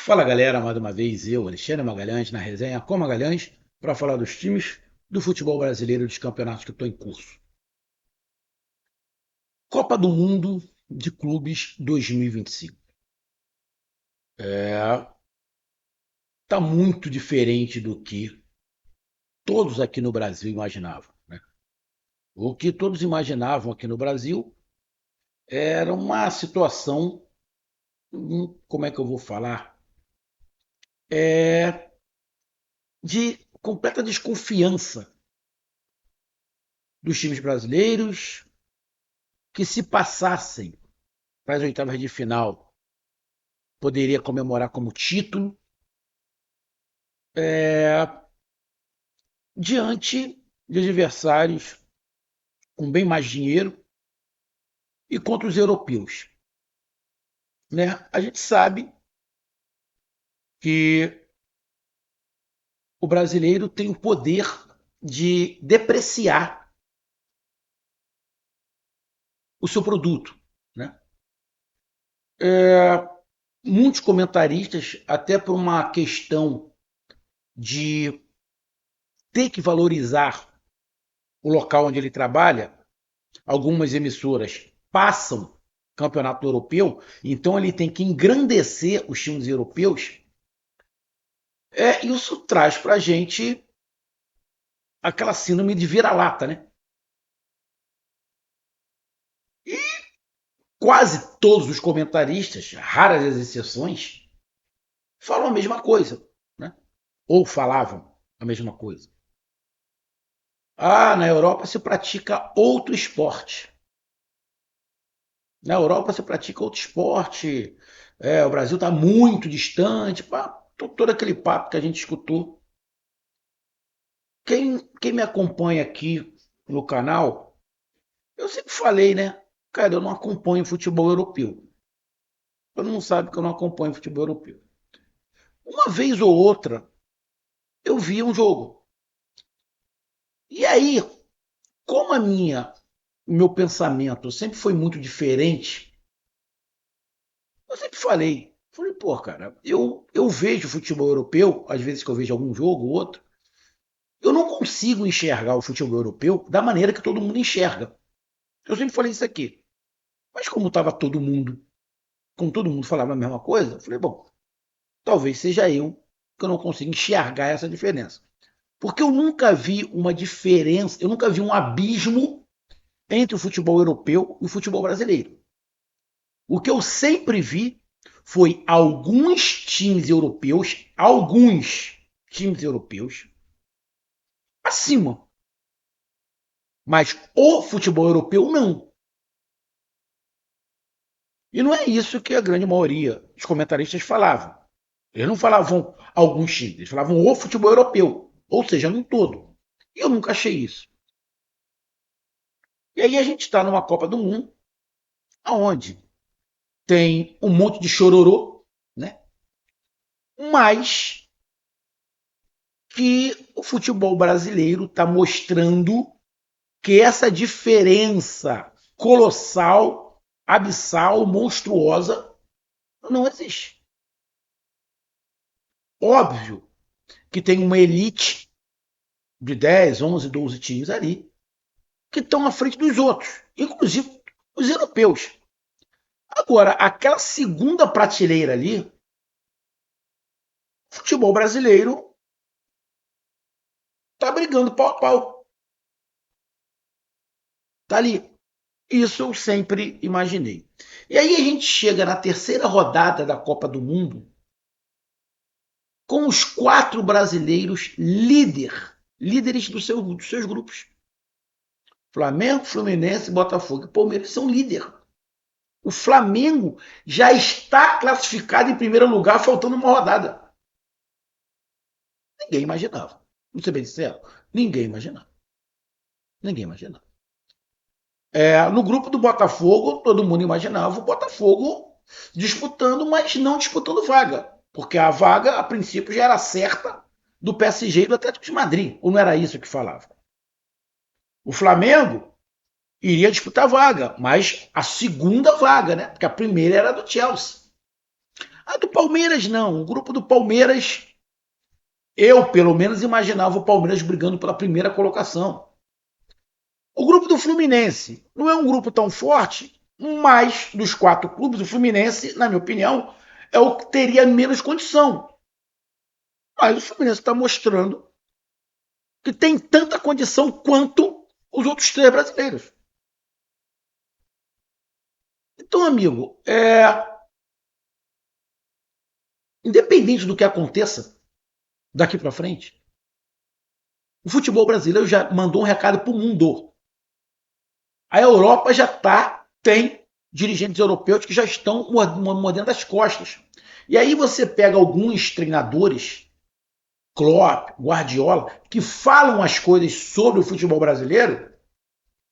Fala galera, mais uma vez eu, Alexandre Magalhães, na resenha com Magalhães, para falar dos times do futebol brasileiro dos campeonatos que estão em curso. Copa do Mundo de Clubes 2025. Tá muito diferente do que todos aqui no Brasil imaginavam, né? O que todos imaginavam aqui no Brasil era uma situação, como é que eu vou falar? É, de completa desconfiança dos times brasileiros que se passassem para as oitavas de final poderia comemorar como título, diante de adversários com bem mais dinheiro e contra os europeus. Né? A gente sabe que o brasileiro tem o poder de depreciar o seu produto. Né? É, muitos comentaristas, até por uma questão de ter que valorizar o local onde ele trabalha, algumas emissoras passam campeonato europeu, então ele tem que engrandecer os times europeus. Isso traz para a gente aquela síndrome de vira-lata, né? E quase todos os comentaristas, raras as exceções, falam a mesma coisa, né? Ou falavam a mesma coisa. Na Europa se pratica outro esporte. Na Europa se pratica outro esporte. O Brasil está muito distante. Todo aquele papo que a gente escutou. Quem me acompanha aqui no canal, eu sempre falei, né? Cara, eu não acompanho futebol europeu. Todo mundo sabe que eu não acompanho futebol europeu. Uma vez ou outra, eu via um jogo. E aí, como o meu pensamento sempre foi muito diferente, eu sempre falei, pô, cara, eu vejo futebol europeu, às vezes que eu vejo algum jogo ou outro, eu não consigo enxergar o futebol europeu da maneira que todo mundo enxerga. Eu sempre falei isso aqui. Mas como todo mundo falava a mesma coisa, eu falei, bom, talvez seja eu que eu não consigo enxergar essa diferença. Porque eu nunca vi uma diferença, eu nunca vi um abismo entre o futebol europeu e o futebol brasileiro. O que eu sempre vi foi alguns times europeus acima. Mas o futebol europeu não. E não é isso que a grande maioria dos comentaristas falavam. Eles não falavam alguns times, eles falavam o futebol europeu, ou seja, num todo. E eu nunca achei isso. E aí a gente está numa Copa do Mundo, aonde tem um monte de chororô, né? Mas que o futebol brasileiro está mostrando que essa diferença colossal, abissal, monstruosa não existe. Óbvio que tem uma elite de 10, 11, 12 times ali que estão à frente dos outros, inclusive os europeus. Agora, aquela segunda prateleira ali, o futebol brasileiro tá brigando pau a pau. Tá ali. Isso eu sempre imaginei. E aí a gente chega na terceira rodada da Copa do Mundo com os quatro brasileiros líderes dos seus grupos. Flamengo, Fluminense, Botafogo e Palmeiras são líderes. O Flamengo já está classificado em primeiro lugar, faltando uma rodada. Ninguém imaginava. Vou ser bem sincero, ninguém imaginava. Ninguém imaginava. No grupo do Botafogo, todo mundo imaginava o Botafogo disputando, mas não disputando vaga. Porque a vaga, a princípio, já era certa do PSG e do Atlético de Madrid. Ou não era isso que falava? O Flamengo iria disputar vaga, mas a segunda vaga, né? Porque a primeira era do Chelsea. A do Palmeiras não. O grupo do Palmeiras, eu pelo menos imaginava o Palmeiras brigando pela primeira colocação. O grupo do Fluminense não é um grupo tão forte, mas dos 4 clubes, o Fluminense, na minha opinião, é o que teria menos condição. Mas o Fluminense está mostrando que tem tanta condição quanto os outros 3 brasileiros. Então, amigo, independente do que aconteça daqui para frente, o futebol brasileiro já mandou um recado para o mundo. A Europa tem dirigentes europeus que já estão mordendo as costas. E aí você pega alguns treinadores, Klopp, Guardiola, que falam as coisas sobre o futebol brasileiro,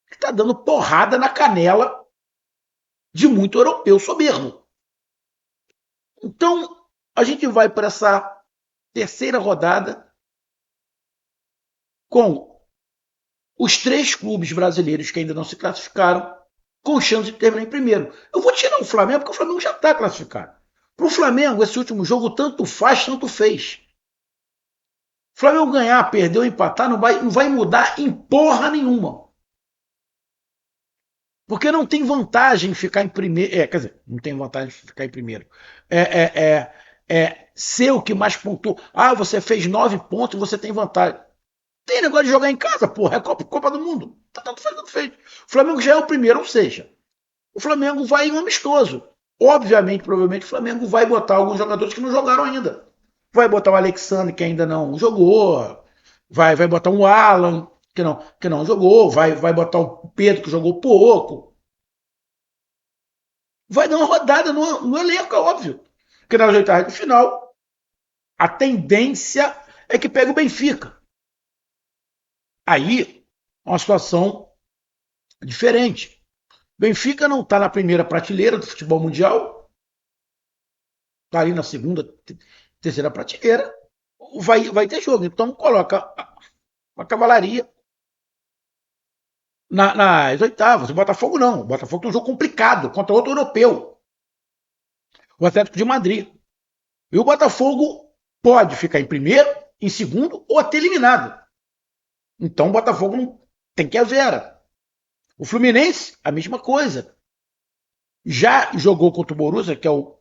que está dando porrada na canela de muito europeu soberbo. Então, a gente vai para essa terceira rodada com os 3 clubes brasileiros que ainda não se classificaram com chance de terminar em primeiro. Eu vou tirar o Flamengo porque o Flamengo já está classificado. Para o Flamengo, esse último jogo tanto faz, tanto fez. O Flamengo ganhar, perder ou empatar não vai mudar em porra nenhuma. Porque não tem vantagem em ficar em primeiro. Quer dizer, não tem vantagem em ficar em primeiro. Ser o que mais pontuou. Ah, você fez 9 pontos e você tem vantagem. Tem negócio de jogar em casa, porra. É Copa do Mundo. Tá tanto fez, tanto fez. O Flamengo já é o primeiro, ou seja, o Flamengo vai em um amistoso. Obviamente, provavelmente, o Flamengo vai botar alguns jogadores que não jogaram ainda. Vai botar o Alexandre, que ainda não jogou. Vai botar um Alan, que não jogou. Vai botar o Pedro, que jogou pouco. Vai dar uma rodada no elenco, é óbvio. Porque nas oitavas de final, a tendência é que pegue o Benfica. Aí, uma situação diferente. Benfica não está na primeira prateleira do futebol mundial, está ali na segunda, terceira prateleira, vai ter jogo. Então coloca a cavalaria nas oitavas. O Botafogo não. O Botafogo tem um jogo complicado contra outro europeu, o Atlético de Madrid. E o Botafogo pode ficar em primeiro, em segundo ou até eliminado. Então o Botafogo não tem que haver. O Fluminense, a mesma coisa. Já jogou contra o Borussia, que é o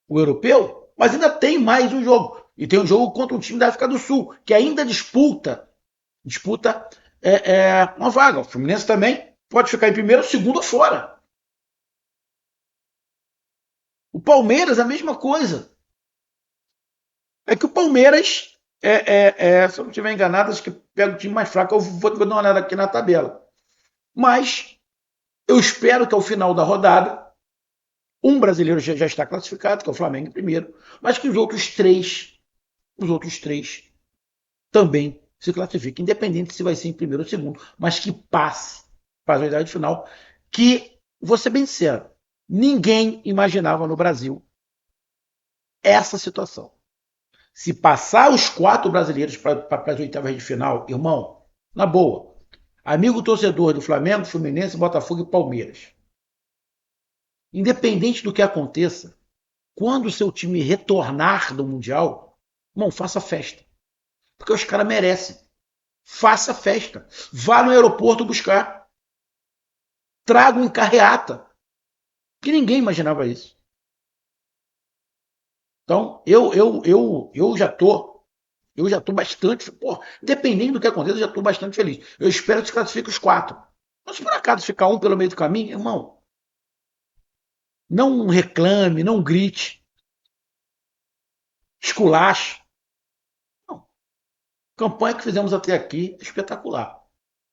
europeu, mas ainda tem mais um jogo. E tem um jogo contra um time da África do Sul, que ainda disputa uma vaga. O Fluminense também pode ficar em primeiro, segundo ou fora. O Palmeiras, a mesma coisa. É que o Palmeiras, se eu não estiver enganado, acho que pega o time mais fraco. Eu vou dar uma olhada aqui na tabela. Mas eu espero que ao final da rodada, um brasileiro já está classificado, que é o Flamengo em primeiro, mas que os outros três também se classifiquem, independente se vai ser em primeiro ou segundo, mas que passe para a oitava final, que, vou ser bem sincero, ninguém imaginava no Brasil essa situação. Se passar os 4 brasileiros para as oitavas de final, irmão, na boa, amigo torcedor do Flamengo, Fluminense, Botafogo e Palmeiras, independente do que aconteça, quando o seu time retornar do Mundial, irmão, faça festa. Porque os caras merecem. Faça festa. Vá no aeroporto buscar. Traga um carreata. Que ninguém imaginava isso. Então, eu já tô bastante. Pô, dependendo do que aconteça, eu já estou bastante feliz. Eu espero que se classifique os 4. Mas se por acaso ficar um pelo meio do caminho, irmão, não reclame, não grite, esculache. Não. A campanha que fizemos até aqui é espetacular.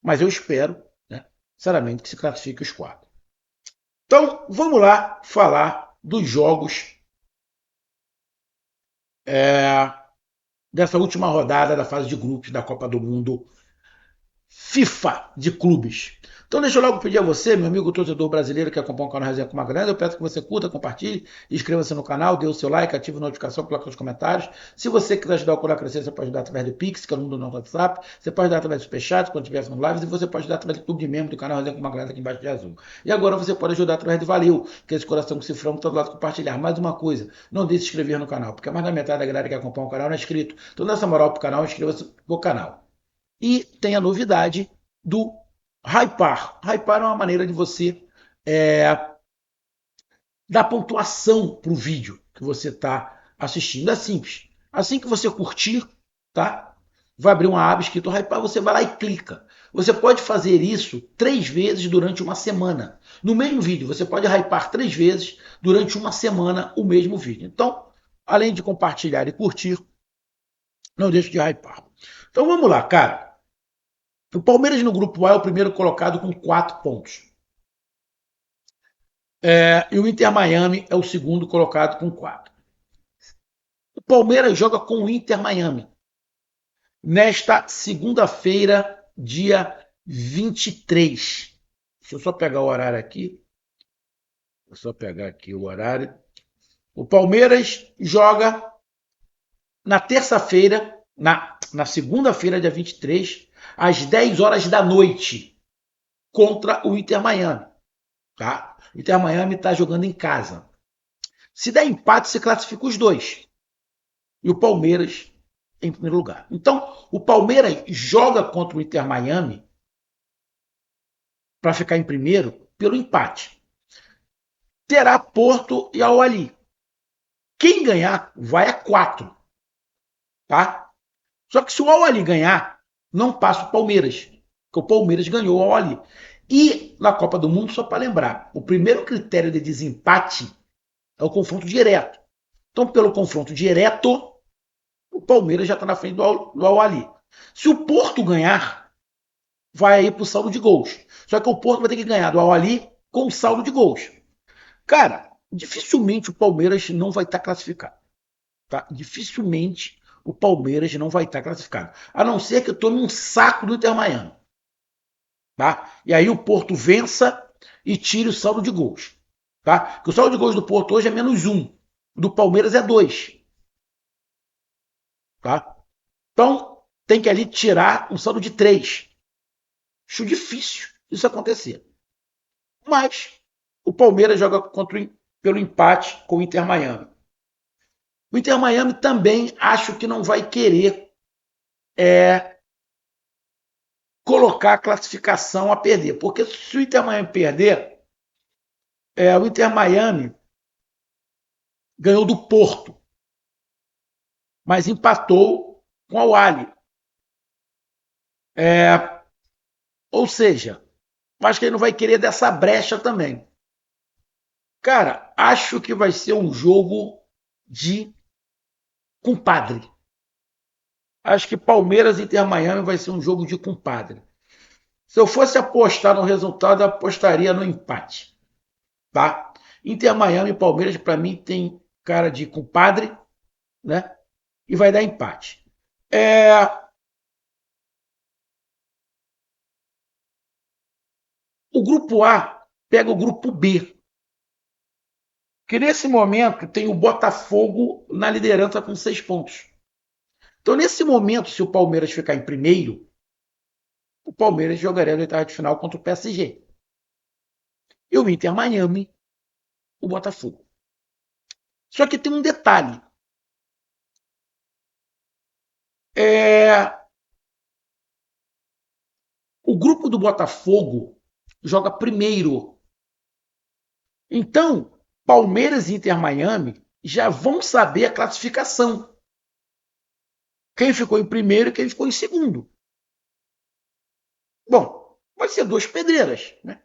Mas eu espero, né, sinceramente, que se classifique os 4. Então, vamos lá falar dos jogos dessa última rodada da fase de grupos da Copa do Mundo FIFA de clubes. Então deixa eu logo pedir a você, meu amigo torcedor brasileiro que acompanha o canal Resenha com Magrande, eu peço que você curta, compartilhe, inscreva-se no canal, dê o seu like, ative a notificação, coloque nos comentários. Se você quiser ajudar o canal a crescer, você pode ajudar através do Pix, que é o número do nosso WhatsApp, você pode ajudar através do Superchat, quando estiver no lives, e você pode ajudar através do clube de membro do canal Resenha com Magrande aqui embaixo de azul. E agora você pode ajudar através do Valeu, que é esse coração com cifrão que está do lado compartilhar. Mais uma coisa, não deixe de se inscrever no canal, porque mais da metade da galera que acompanha o canal não é inscrito. Então dá essa moral pro canal, inscreva-se no canal. E tem a novidade do Hypar. Hypar é uma maneira de você dar pontuação para o vídeo que você está assistindo. É simples. Assim que você curtir, tá? Vai abrir uma aba escrito Hypar, você vai lá e clica. Você pode fazer isso 3 vezes durante uma semana. No mesmo vídeo, você pode hypar 3 vezes durante uma semana o mesmo vídeo. Então, além de compartilhar e curtir, não deixe de hypar. Então vamos lá, cara. O Palmeiras no grupo A é o primeiro colocado com 4 pontos. E o Inter Miami é o segundo colocado com 4. O Palmeiras joga com o Inter Miami nesta segunda-feira, dia 23. Deixa eu só pegar o horário aqui. Vou só pegar aqui o horário. O Palmeiras joga na terça-feira, na segunda-feira, dia 23, às 10 horas da noite, contra o Inter Miami. Tá? O Inter Miami está jogando em casa. Se der empate, se classifica os dois. E o Palmeiras em primeiro lugar. Então, o Palmeiras joga contra o Inter Miami para ficar em primeiro pelo empate. Terá Porto e Al-Ahly. Quem ganhar vai a 4. Tá? Só que se o Al-Ahly ganhar, não passa o Palmeiras. Porque o Palmeiras ganhou o Al-Ahly. E na Copa do Mundo, só para lembrar, o primeiro critério de desempate é o confronto direto. Então, pelo confronto direto, o Palmeiras já está na frente do Al-Ahly. Se o Porto ganhar, vai aí para o saldo de gols. Só que o Porto vai ter que ganhar do Al-Ahly com o saldo de gols. Cara, dificilmente o Palmeiras não vai estar classificado. Tá? Dificilmente o Palmeiras não vai estar classificado. A não ser que tome um saco do Inter Miami. Tá? E aí o Porto vença e tire o saldo de gols. Tá? Porque o saldo de gols do Porto hoje é -1. Do Palmeiras é 2. Tá? Então, tem que ali tirar um saldo de 3. Acho difícil isso acontecer. Mas o Palmeiras joga pelo empate com o Inter Miami. O Inter Miami também acho que não vai querer colocar a classificação a perder. Porque se o Inter Miami perder, o Inter Miami ganhou do Porto, mas empatou com o Al-Ahly. Ou seja, acho que ele não vai querer dessa brecha também. Cara, acho que vai ser um jogo de compadre. Acho que Palmeiras e Inter Miami vai ser um jogo de compadre. Se eu fosse apostar no resultado, eu apostaria no empate. Tá? Inter Miami e Palmeiras, para mim, tem cara de compadre, né? E vai dar empate. O grupo A pega o grupo B. Que nesse momento tem o Botafogo na liderança com 6 pontos. Então, nesse momento, se o Palmeiras ficar em primeiro, o Palmeiras jogaria na oitava de final contra o PSG. E o Inter Miami, o Botafogo. Só que tem um detalhe. O grupo do Botafogo joga primeiro. Então, Palmeiras e Inter Miami já vão saber a classificação. Quem ficou em primeiro e quem ficou em segundo. Bom, vai ser 2 pedreiras, né?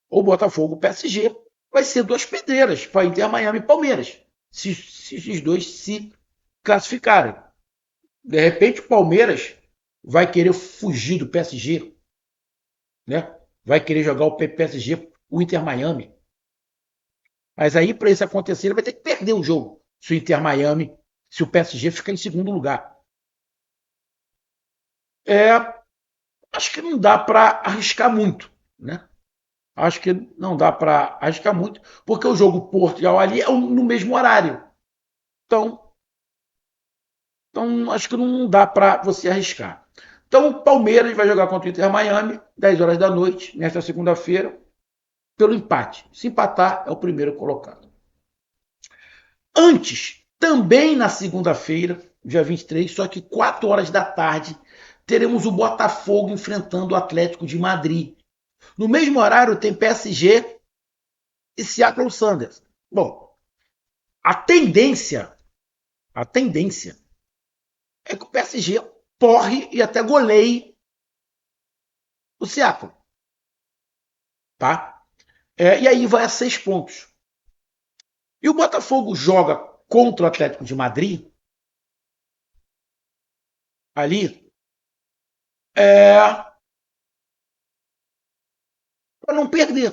Ou Botafogo, PSG, vai ser 2 pedreiras para Inter Miami e Palmeiras, se esses dois se classificarem. De repente o Palmeiras vai querer fugir do PSG, né? Vai querer jogar o PSG, o Inter Miami. Mas aí, para isso acontecer, ele vai ter que perder o jogo. Se o Inter Miami, se o PSG ficar em segundo lugar. acho que não dá para arriscar muito, né? Acho que não dá para arriscar muito, porque o jogo Portugal ali é no mesmo horário. Então, então acho que não dá para você arriscar. Então, o Palmeiras vai jogar contra o Inter Miami, 10 horas da noite, nesta segunda-feira, pelo empate. Se empatar, é o primeiro colocado. Antes, também na segunda-feira, dia 23, só que 4 horas da tarde, teremos o Botafogo enfrentando o Atlético de Madrid. No mesmo horário, tem PSG e Seattle Sanders. Bom, a tendência é que o PSG porre e até goleie o Seattle, tá? E aí vai a 6 pontos. E o Botafogo joga contra o Atlético de Madrid ali para não perder.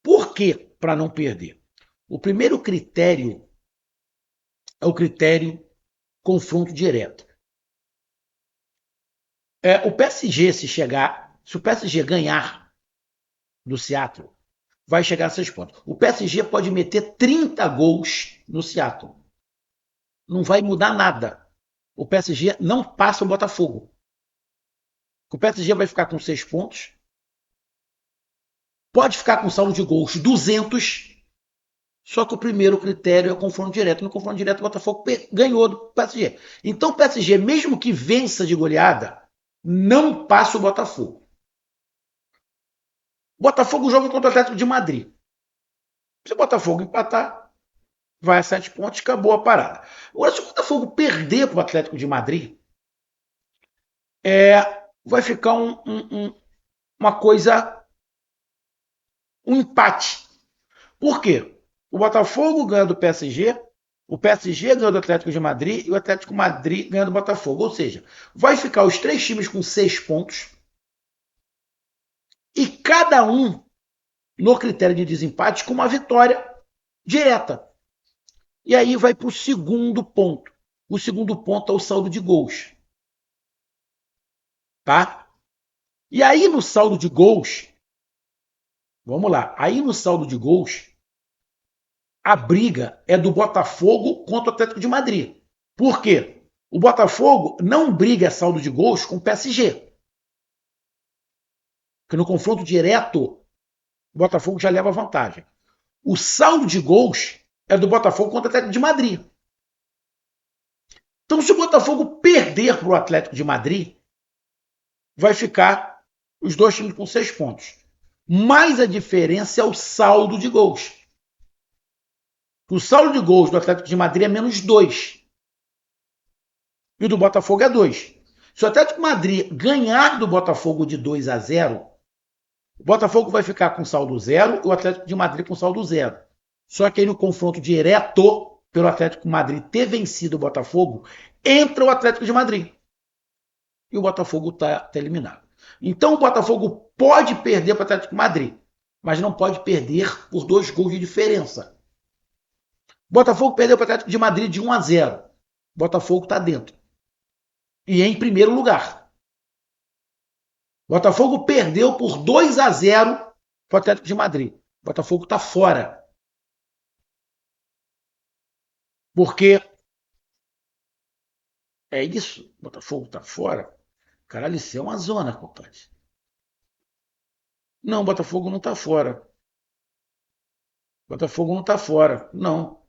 Por que para não perder? O primeiro critério é o critério confronto direto. O PSG, se o PSG ganhar do Seattle, vai chegar a 6 pontos. O PSG pode meter 30 gols no Seattle. Não vai mudar nada. O PSG não passa o Botafogo. O PSG vai ficar com 6 pontos. Pode ficar com saldo de gols 200. Só que o primeiro critério é o confronto direto. No confronto direto, o Botafogo ganhou do PSG. Então, o PSG, mesmo que vença de goleada, não passa o Botafogo. O Botafogo joga contra o Atlético de Madrid. Se o Botafogo empatar, vai a 7 pontos, acabou a parada. Agora, se o Botafogo perder para o Atlético de Madrid, vai ficar uma coisa, um empate. Por quê? O Botafogo ganha do PSG, o PSG ganha do Atlético de Madrid e o Atlético de Madrid ganha do Botafogo. Ou seja, vai ficar os 3 times com 6 pontos e cada um no critério de desempate com uma vitória direta. E aí vai para o segundo ponto. O segundo ponto é o saldo de gols. Tá? E aí no saldo de gols, vamos lá, aí no saldo de gols, a briga é do Botafogo contra o Atlético de Madrid. Por quê? O Botafogo não briga saldo de gols com o PSG. Porque no confronto direto, o Botafogo já leva vantagem. O saldo de gols é do Botafogo contra o Atlético de Madrid. Então, se o Botafogo perder para o Atlético de Madrid, vai ficar os dois times com 6 pontos. Mas a diferença é o saldo de gols. O saldo de gols do Atlético de Madrid é menos 2. E o do Botafogo é 2. Se o Atlético de Madrid ganhar do Botafogo de 2-0, o Botafogo vai ficar com saldo 0 e o Atlético de Madrid com saldo 0. Só que aí no confronto direto, pelo Atlético de Madrid ter vencido o Botafogo, entra o Atlético de Madrid. E o Botafogo está eliminado. Então o Botafogo pode perder para o Atlético de Madrid, mas não pode perder por 2 gols de diferença. O Botafogo perdeu para o Atlético de Madrid de 1-0. O Botafogo está dentro. E em primeiro lugar. O Botafogo perdeu por 2-0 para o Atlético de Madrid. O Botafogo está fora. Porque é isso. O Botafogo está fora. Caralho, isso é uma zona, compadre. Não, o Botafogo não está fora. O Botafogo não está fora. Não.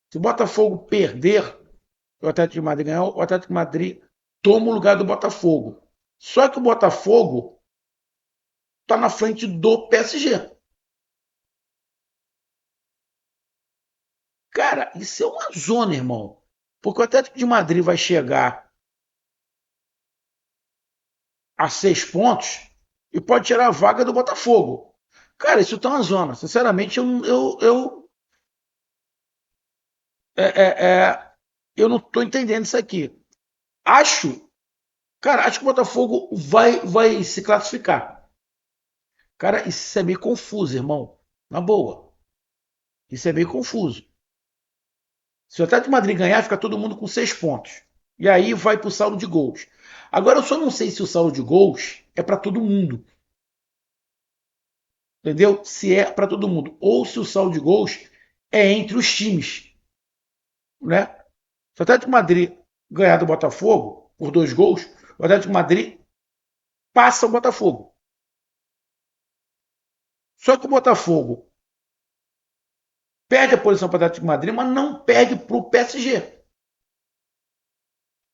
Se o Botafogo perder, o Atlético de Madrid ganhar, o Atlético de Madrid toma o lugar do Botafogo. Só que o Botafogo está na frente do PSG. Cara, isso é uma zona, irmão. Porque o Atlético de Madrid vai chegar a 6 pontos e pode tirar a vaga do Botafogo. Cara, isso tá uma zona. Sinceramente, é, é, eu não estou entendendo isso aqui. Acho, cara, acho que o Botafogo vai se classificar. Cara, isso é meio confuso, irmão. Na boa. Isso é meio confuso. Se o Atlético de Madrid ganhar, fica todo mundo com 6 pontos. E aí vai para o saldo de gols. Agora eu só não sei se o saldo de gols é para todo mundo. Entendeu? Se é para todo mundo. Ou se o saldo de gols é entre os times. Né? Se o Atlético de Madrid ganhar do Botafogo por 2 gols, o Atlético de Madrid passa o Botafogo. Só que o Botafogo perde a posição para o Atlético de Madrid, mas não perde para o PSG.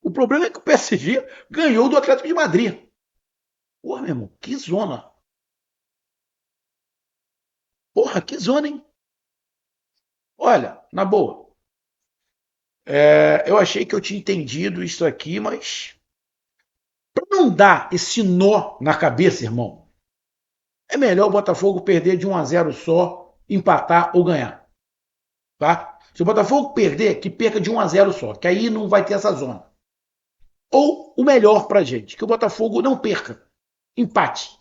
O problema é que o PSG ganhou do Atlético de Madrid. Pô, meu irmão, que zona. Porra, que zona, hein? Olha, na boa. Eu achei que eu tinha entendido isso aqui, mas para não dar esse nó na cabeça, irmão, é melhor o Botafogo perder de 1-0 só, empatar ou ganhar. Tá? Se o Botafogo perder, que perca de 1-0 só, que aí não vai ter essa zona. Ou o melhor pra gente, que o Botafogo não perca, empate.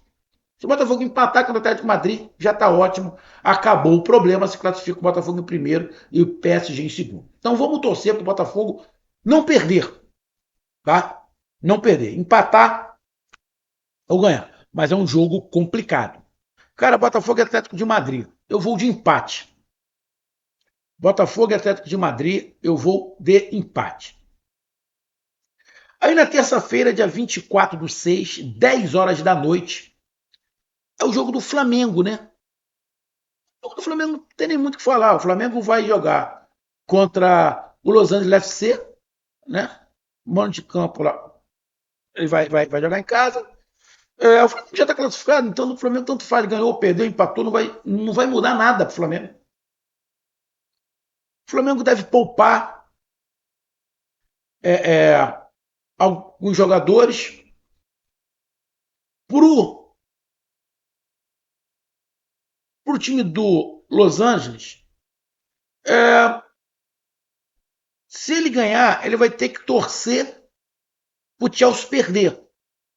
Se o Botafogo empatar com o Atlético de Madrid, já está ótimo. Acabou o problema, se classifica o Botafogo em primeiro e o PSG em segundo. Então vamos torcer para o Botafogo não perder, tá? Não perder. Empatar ou ganhar. Mas é um jogo complicado. Cara, Botafogo e Atlético de Madrid. Eu vou de empate. Botafogo e Atlético de Madrid, eu vou de empate. Aí na terça-feira, dia 24/6, 10 horas da noite, é o jogo do Flamengo, né? O jogo do Flamengo não tem nem muito o que falar. O Flamengo vai jogar contra o Los Angeles FC, né? Mano de campo lá. Ele vai jogar em casa. O Flamengo já está classificado, então o Flamengo tanto faz, ganhou, perdeu, empatou, não vai mudar nada para o Flamengo. O Flamengo deve poupar é, é, alguns jogadores pro, pro time do Los Angeles. É, se ele ganhar, ele vai ter que torcer pro Chelsea perder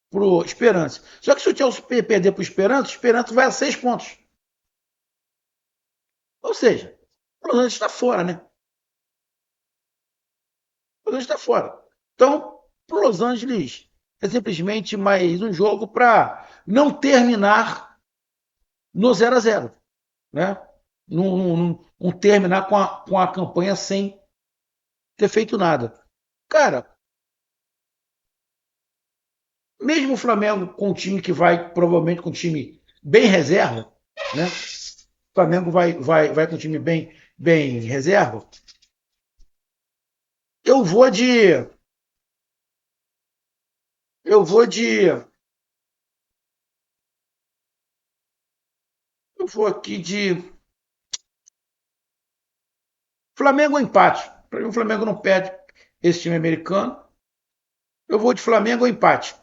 pro Esperança. Só que se o Chelsea perder pro Esperança, o Esperança vai a 6 pontos. Ou seja, o Los Angeles está fora, né? O Los Angeles está fora. Então, pro Los Angeles é simplesmente mais um jogo para não terminar no 0-0, né? Não terminar com a campanha sem ter feito nada. Cara, mesmo o Flamengo com um time que vai, provavelmente com um time bem reserva, né? O Flamengo vai com um time bem reserva. Eu vou de. Eu vou de. Eu vou aqui de. Flamengo ou empate. Para mim, o Flamengo não perde esse time americano. Eu vou de Flamengo ou empate.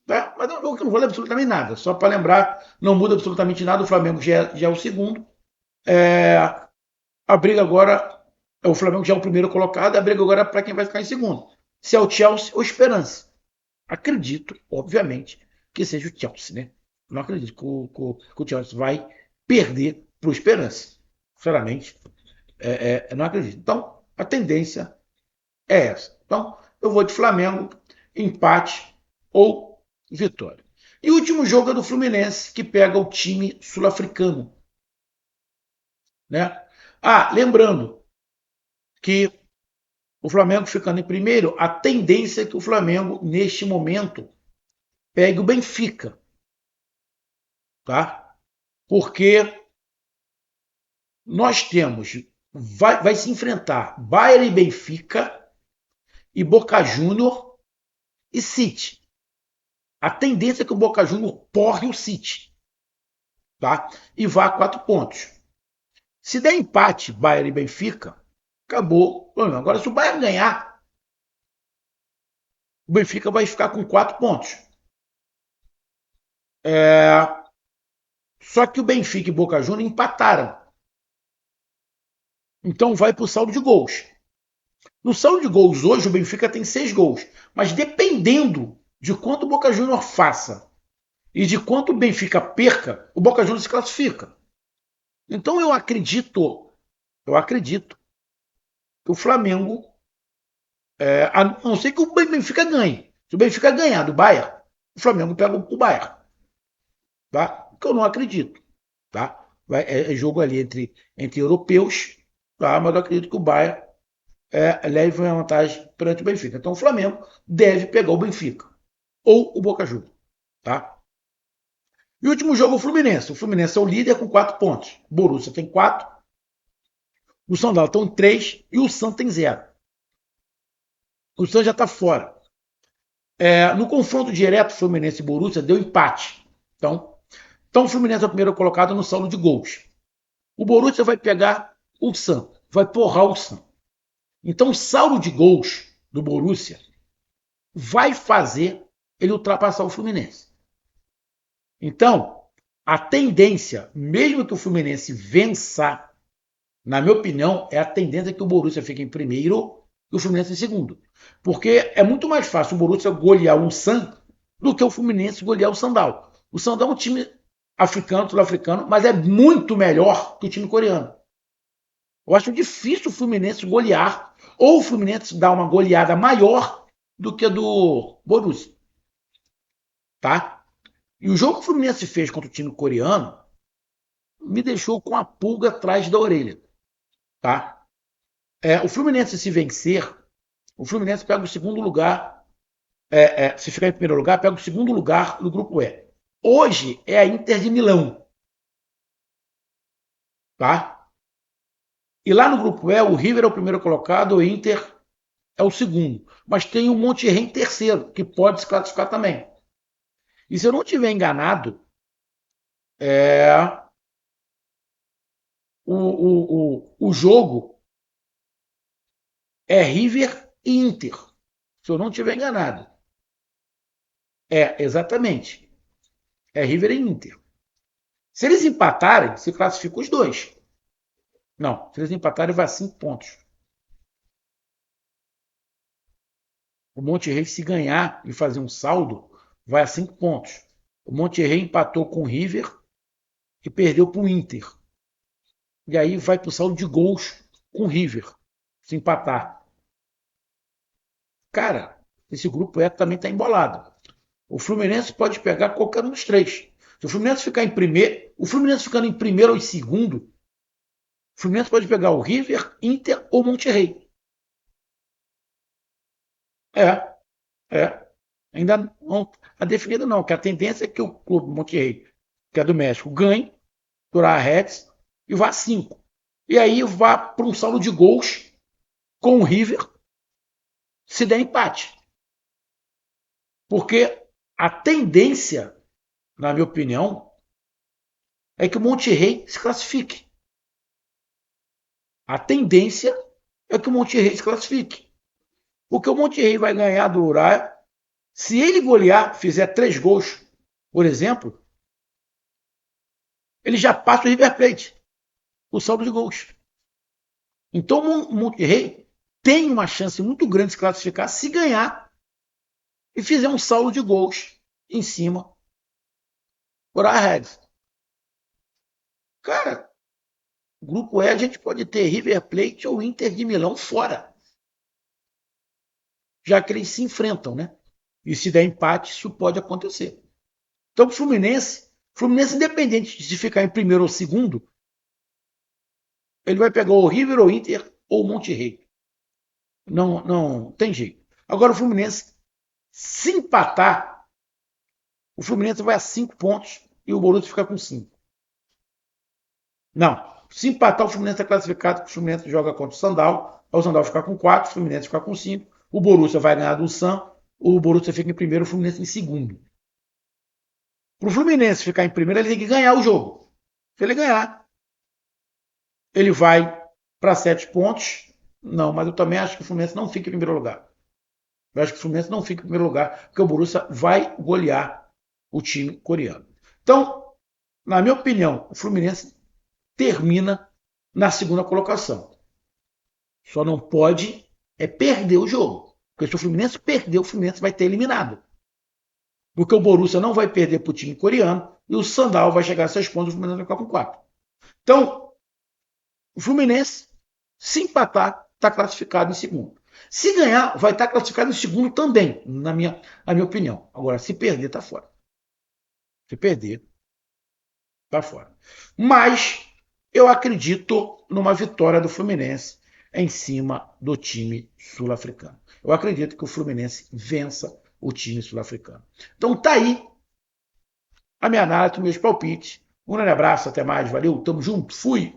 Tá? Mas eu não vou ler absolutamente nada. Só para lembrar, não muda absolutamente nada. O Flamengo já é o segundo. É, a briga agora. O Flamengo já é o primeiro colocado. A briga agora é para quem vai ficar em segundo. Se é o Chelsea ou Esperança. Acredito, obviamente, que seja o Chelsea, né? Não acredito que o Chelsea vai perder para o Esperança. Sinceramente, não acredito. Então, a tendência é essa. Então, eu vou de Flamengo, empate ou vitória. E o último jogo é do Fluminense, que pega o time sul-africano. Né? Lembrando que o Flamengo ficando em primeiro, a tendência é que o Flamengo, neste momento, pegue o Benfica. Tá? Porque nós temos, vai se enfrentar Bayern e Benfica e Boca Júnior e City. A tendência é que o Boca Júnior porre o City, tá? E vá a 4 pontos. Se der empate Bayern e Benfica, acabou. Agora, se o Bayern ganhar, o Benfica vai ficar com 4 pontos. Só que o Benfica e Boca Júnior empataram. Então vai para o saldo de gols. No saldo de gols hoje, o Benfica tem 6 gols. Mas dependendo de quanto o Boca Júnior faça e de quanto o Benfica perca, o Boca Juniors se classifica. Então eu acredito que o Flamengo, a não ser que o Benfica ganhe. Se o Benfica ganhar do Bayern, o Flamengo pega o Bayern. Tá? Que eu não acredito. Tá? É jogo ali entre europeus, tá? Mas eu acredito que o Bayern leve uma vantagem perante o Benfica. Então o Flamengo deve pegar o Benfica ou o Boca Juniors. Tá? E o último jogo, o Fluminense. O Fluminense é o líder com 4 pontos. O Borussia tem 4, o São Paulo tem 3 e o Santos tem 0. O Santos já está fora. No confronto direto, Fluminense e Borussia deu empate. Então o Fluminense é o primeiro colocado no saldo de gols. O Borussia vai pegar o Santos, vai porrar o Santos. Então o saldo de gols do Borussia vai fazer ele ultrapassar o Fluminense. Então, a tendência, mesmo que o Fluminense vença, na minha opinião, é a tendência que o Borussia fique em primeiro e o Fluminense em segundo. Porque é muito mais fácil o Borussia golear o Santos do que o Fluminense golear o Sandal. O Sandal é um time africano, sul-africano, mas é muito melhor que o time coreano. Eu acho difícil o Fluminense golear, ou o Fluminense dar uma goleada maior do que a do Borussia. Tá? E o jogo que o Fluminense fez contra o time coreano me deixou com a pulga atrás da orelha. Tá? O Fluminense, se vencer, o Fluminense pega o segundo lugar. Se ficar em primeiro lugar, pega o segundo lugar do grupo E. Hoje é a Inter de Milão. Tá? E lá no grupo E, o River é o primeiro colocado, o Inter é o segundo. Mas tem o Monterrey em terceiro, que pode se classificar também. E se eu não estiver enganado, o jogo é River e Inter. Se eu não estiver enganado. Exatamente. É River e Inter. Se eles empatarem, se classificam os dois. Não, se eles empatarem, vai a 5 pontos. O Monterrey, se ganhar e fazer um saldo, vai a 5 pontos. O Monterrey empatou com o River e perdeu para o Inter. E aí vai para o saldo de gols com o River, se empatar. Cara, esse grupo também está embolado. O Fluminense pode pegar qualquer um dos três. Se o Fluminense ficar em primeiro, o Fluminense ficando em primeiro ou em segundo, o Fluminense pode pegar o River, Inter ou Monterrey. Ainda não está definido não, que a tendência é que o clube Monterrey, que é do México, ganhe, durar a Reds e vá a 5. E aí vá para um saldo de gols com o River se der empate. Porque a tendência, na minha opinião, é que o Monterrey se classifique. A tendência é que o Monterrey se classifique. Porque o Monterrey vai ganhar do Uraia. Se ele golear, fizer 3 gols, por exemplo, ele já passa o River Plate, o saldo de gols. Então o Monterrey tem uma chance muito grande de se classificar se ganhar e fizer um saldo de gols em cima por a Reds. Cara, grupo E a gente pode ter River Plate ou Inter de Milão fora. Já que eles se enfrentam, né? E se der empate, isso pode acontecer. Então o Fluminense, independente de ficar em primeiro ou segundo, ele vai pegar o River ou Inter ou o Monterrey. Não tem jeito. Agora o Fluminense, se empatar, o Fluminense vai a 5 pontos e o Borussia fica com 5. Não. Se empatar, o Fluminense é classificado, o Fluminense joga contra o Sandal, o Sandal fica com 4, o Fluminense fica com 5, o Borussia vai ganhar do Sam, o Borussia fica em primeiro, o Fluminense em segundo. Para o Fluminense ficar em primeiro, ele tem que ganhar o jogo. Se ele ganhar, ele vai para 7 pontos. Não, mas eu também acho que o Fluminense não fica em primeiro lugar. Eu acho que o Fluminense não fica em primeiro lugar, porque o Borussia vai golear o time coreano. Então, na minha opinião, o Fluminense termina na segunda colocação. Só não pode perder o jogo. Porque se o Fluminense perder, o Fluminense vai ter eliminado. Porque o Borussia não vai perder para o time coreano e o Sandal vai chegar a 6 pontos e o Fluminense vai ficar com 4. Então, o Fluminense, se empatar, está classificado em segundo. Se ganhar, vai estar classificado em segundo também, na minha opinião. Agora, se perder, está fora. Se perder, está fora. Mas eu acredito numa vitória do Fluminense em cima do time sul-africano. Eu acredito que o Fluminense vença o time sul-africano. Então tá aí a minha análise, meus palpites. Um grande abraço, até mais, valeu, tamo junto, fui!